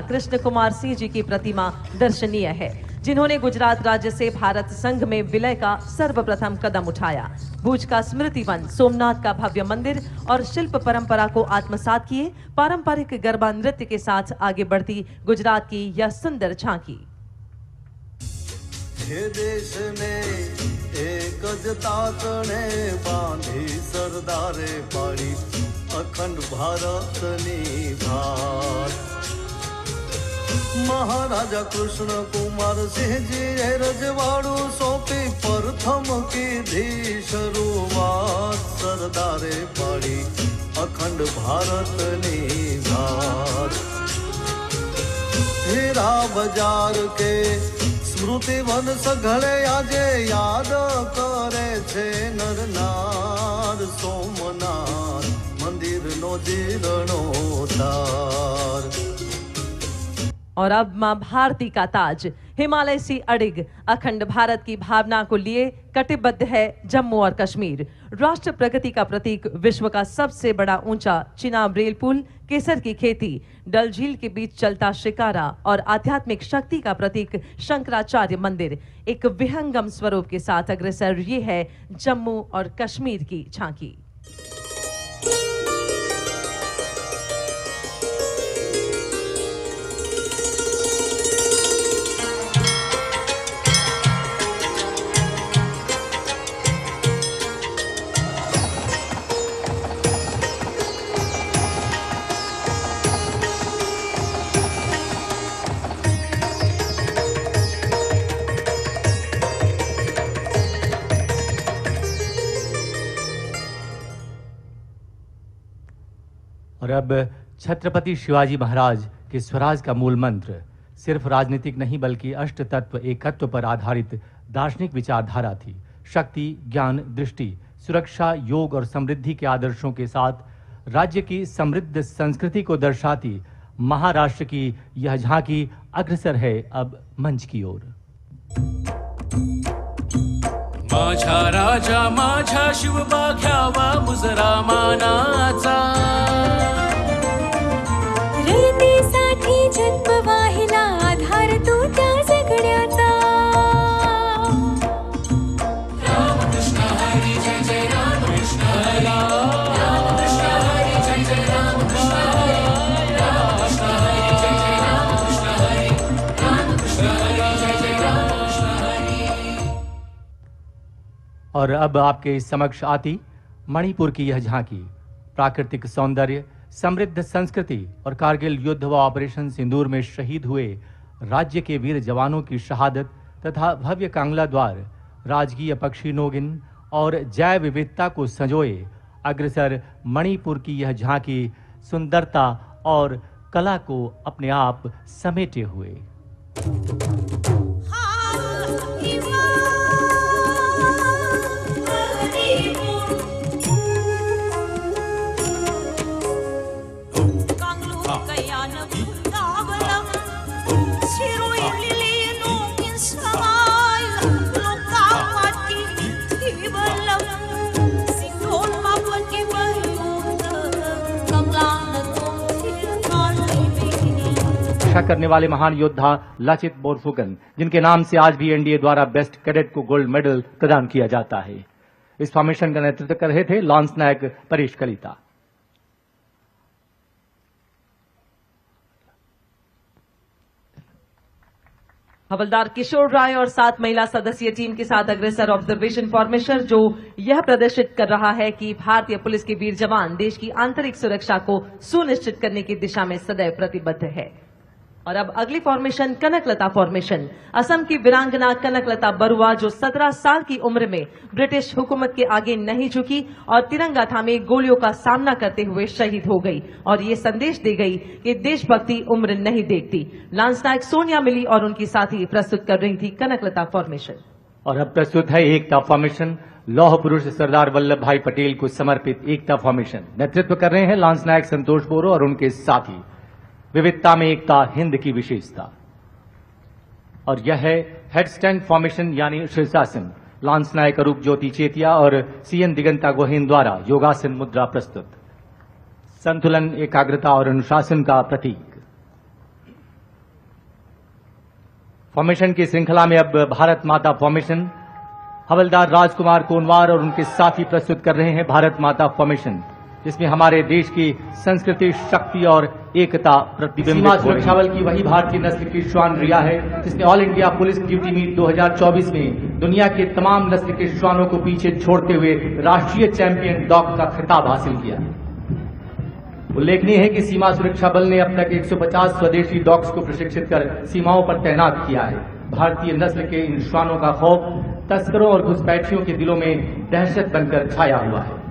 कृष्ण कुमार सिंह जी की प्रतिमा दर्शनीय है, जिन्होंने गुजरात राज्य से भारत संघ में विलय का सर्वप्रथम कदम उठाया। भुज का स्मृति वन, सोमनाथ का भव्य मंदिर और शिल्प परंपरा को आत्मसात किए पारंपरिक गरबा नृत्य के साथ आगे बढ़ती गुजरात की यह सुंदर झांकी। देश ने एक ज तातणे बांधी सरदारे पाड़ी अखंड भारतनी भार। महाराजा कृष्ण कुमार सिंह जी रजवाड़ू सौंपी प्रथम की धी शुरुआत सरदारे पाड़ी अखंड भारतनी भार। हीरा बाजार के स्मृति वन सघळे आजे याद करे छे नर नार। सोमनाथ मंदिर नो जीर्णोद्धार। और अब मां भारती का ताज हिमालय से अडिग अखंड भारत की भावना को लिए कटिबद्ध है जम्मू और कश्मीर। राष्ट्र प्रगति का प्रतीक, विश्व का सबसे बड़ा ऊंचा चिनाब रेल पुल, केसर की खेती, डल झील के बीच चलता शिकारा और आध्यात्मिक शक्ति का प्रतीक शंकराचार्य मंदिर एक विहंगम स्वरूप के साथ अग्रसर। ये है जम्मू और कश्मीर की झांकी। और अब छत्रपति शिवाजी महाराज के स्वराज का मूल मंत्र सिर्फ राजनीतिक नहीं बल्कि अष्ट तत्व एकत्व पर आधारित दार्शनिक विचारधारा थी। शक्ति, ज्ञान, दृष्टि, सुरक्षा, योग और समृद्धि के आदर्शों के साथ राज्य की समृद्ध संस्कृति को दर्शाती महाराष्ट्र की यह झांकी अग्रसर है अब मंच की ओर। माझा राजा माझा शिवबा घ्यावा मुजरा मानाचा। रयतेसाठी जन्म वाहिला आधार तो त्या जगण्याचा। रामकृष्ण हरी जय जय रामकृष्ण हरी। रामकृष्ण हरी जय जय रामकृष्ण हरी। रामकृष्ण हरी जय जय रामकृष्ण हरी। रामकृष्ण हरी जय जय रामकृष्ण हरी। और अब आपके समक्ष आती मणिपुर की यह झांकी प्राकृतिक सौंदर्य, समृद्ध संस्कृति और कारगिल युद्ध व ऑपरेशन सिंदूर में शहीद हुए राज्य के वीर जवानों की शहादत तथा भव्य कांगला द्वार, राजकीय पक्षी नोगिन और जैव विविधता को संजोए अग्रसर मणिपुर की यह झांकी सुंदरता और कला को अपने आप समेटे हुए। करने वाले महान योद्धा लचित बोरफुकन, जिनके नाम से आज भी एनडीए द्वारा बेस्ट कैडेट को गोल्ड मेडल प्रदान किया जाता है। इस फॉर्मेशन का नेतृत्व कर रहे थे लॉन्स नायक परेश कलिता। हवलदार किशोर राय और 7 महिला सदस्यीय टीम के साथ अग्रसर ऑब्जर्वेशन फॉर्मेशन, जो यह प्रदर्शित कर रहा है कि भारतीय पुलिस के वीर जवान देश की आंतरिक सुरक्षा को सुनिश्चित करने की दिशा में सदैव प्रतिबद्ध है। और अब अगली फॉर्मेशन कनकलता फॉर्मेशन। असम की वीरांगना कनकलता बरुआ, जो 17 साल की उम्र में ब्रिटिश हुकूमत के आगे नहीं झुकी और तिरंगा थामे गोलियों का सामना करते हुए शहीद हो गई और ये संदेश दे गई कि देशभक्ति उम्र नहीं देखती। लांस नायक सोनिया मिली और उनकी साथी प्रस्तुत कर रही थी कनकलता फॉर्मेशन। और अब प्रस्तुत है एकता फॉर्मेशन, लौह पुरुष सरदार वल्लभ भाई पटेल को समर्पित एकता फॉर्मेशन। नेतृत्व कर रहे हैं लांस नायक संतोष बोरो और उनके साथी। विविधता में एकता, हिंद की विशेषता। और यह है हेडस्टैंड फॉर्मेशन यानी शीर्षासन। लांस नायक अरूप ज्योति चेतिया और सीएन दिगंता गोहेन द्वारा योगासन मुद्रा प्रस्तुत। संतुलन, एकाग्रता और अनुशासन का प्रतीक। फॉर्मेशन की श्रृंखला में अब भारत माता फॉर्मेशन, हवलदार राजकुमार कोनवार और उनके साथी प्रस्तुत कर रहे हैं भारत माता फॉर्मेशन, जिसमें हमारे देश की संस्कृति, शक्ति और एकता प्रतिबिंबित। सीमा सुरक्षा बल की वही भारतीय नस्ल की श्वान रिया है जिसने all India police duty meet 2024 में दुनिया के तमाम नस्ल के श्वानों को पीछे छोड़ते हुए राष्ट्रीय चैंपियन डॉग का खिताब हासिल किया। उल्लेखनीय है कि सीमा सुरक्षा बल ने अब तक 150 स्वदेशी डॉग्स को प्रशिक्षित कर सीमाओं पर तैनात किया है। भारतीय नस्ल के इन श्वानों का खौफ तस्करों और घुसपैठियों के दिलों में दहशत बनकर छाया हुआ है।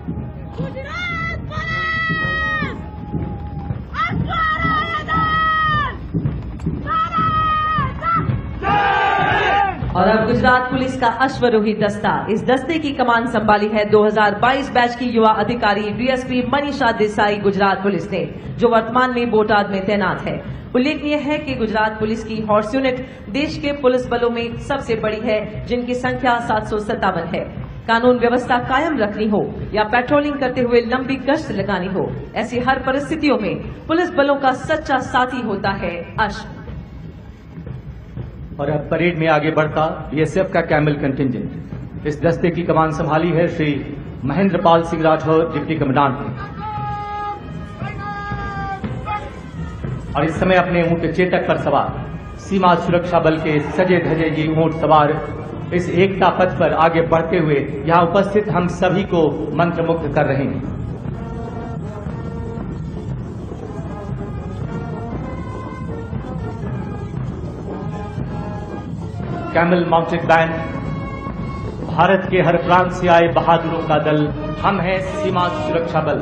और अब गुजरात पुलिस का अश्वरोही दस्ता, इस दस्ते की कमान संभाली है 2022 बैच की युवा अधिकारी डीएसपी मनीषा देसाई गुजरात पुलिस ने, जो वर्तमान में बोटाद में तैनात है। उल्लेखनीय है कि गुजरात पुलिस की हॉर्स यूनिट देश के पुलिस बलों में सबसे बड़ी है, जिनकी संख्या 757 है। कानून व्यवस्था कायम रखनी हो या पेट्रोलिंग करते हुए लंबी गश्त लगानी हो, ऐसी हर परिस्थितियों में पुलिस बलों का सच्चा साथी होता है अश्व। और अब परेड में आगे बढ़ता बीएसएफ का कैमल कंटिंजेंट। इस दस्ते की कमान संभाली है श्री महेंद्र पाल सिंह राठौर, डिप्टी कमांडेंट ने, और इस समय अपने ऊंट चेतक पर सवार सीमा सुरक्षा बल के सजे धजे ये ऊंट सवार इस एकता पथ पर आगे बढ़ते हुए यहां उपस्थित हम सभी को मंत्रमुग्ध कर रहे हैं। कैमल माउंटेड बैंड, भारत के हर प्रांत से आए बहादुरों का दल, हम हैं सीमा सुरक्षा बल,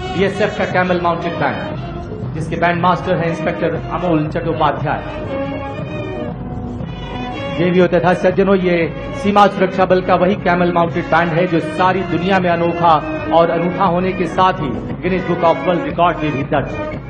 बीएसएफ का कैमल माउंटेड बैंड, जिसके बैंड मास्टर हैं इंस्पेक्टर अमोल चट्टोपाध्याय। देवियों तथा सज्जनों, ये सीमा सुरक्षा बल का वही कैमल माउंटेड बैंड है जो सारी दुनिया में अनोखा और अनूठा होने के साथ ही Guinness book of world record में भी दर्ज है।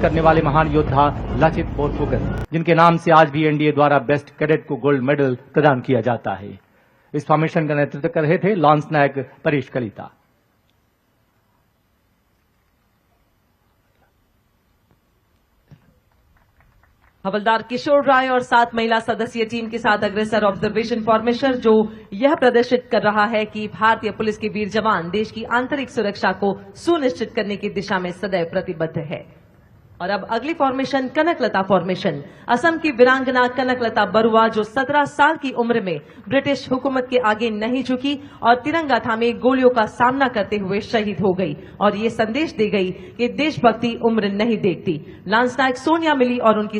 करने वाले महान योद्धा लचित बोरफुकन, जिनके नाम से आज भी एनडीए द्वारा बेस्ट कैडेट को गोल्ड मेडल प्रदान किया जाता है। इस फॉर्मेशन का नेतृत्व कर रहे थे लॉन्स नायक परेश कलिता। हवलदार किशोर राय और 7 महिला सदस्यीय टीम के साथ अग्रसर ऑब्जर्वेशन फॉर्मेशन, जो यह प्रदर्शित कर रहा है कि भारतीय पुलिस के वीर जवान देश की आंतरिक सुरक्षा को सुनिश्चित करने की दिशा में सदैव प्रतिबद्ध है। और अब अगली फॉर्मेशन कनकलता फॉर्मेशन। असम की वीरांगना कनकलता बरुआ, जो 17 साल की उम्र में ब्रिटिश हुकूमत के आगे नहीं झुकी और तिरंगा थामे गोलियों का सामना करते हुए शहीद हो गई और ये संदेश दे गई कि देशभक्ति उम्र नहीं देखती। लांस नायक सोनिया मिली और उनकी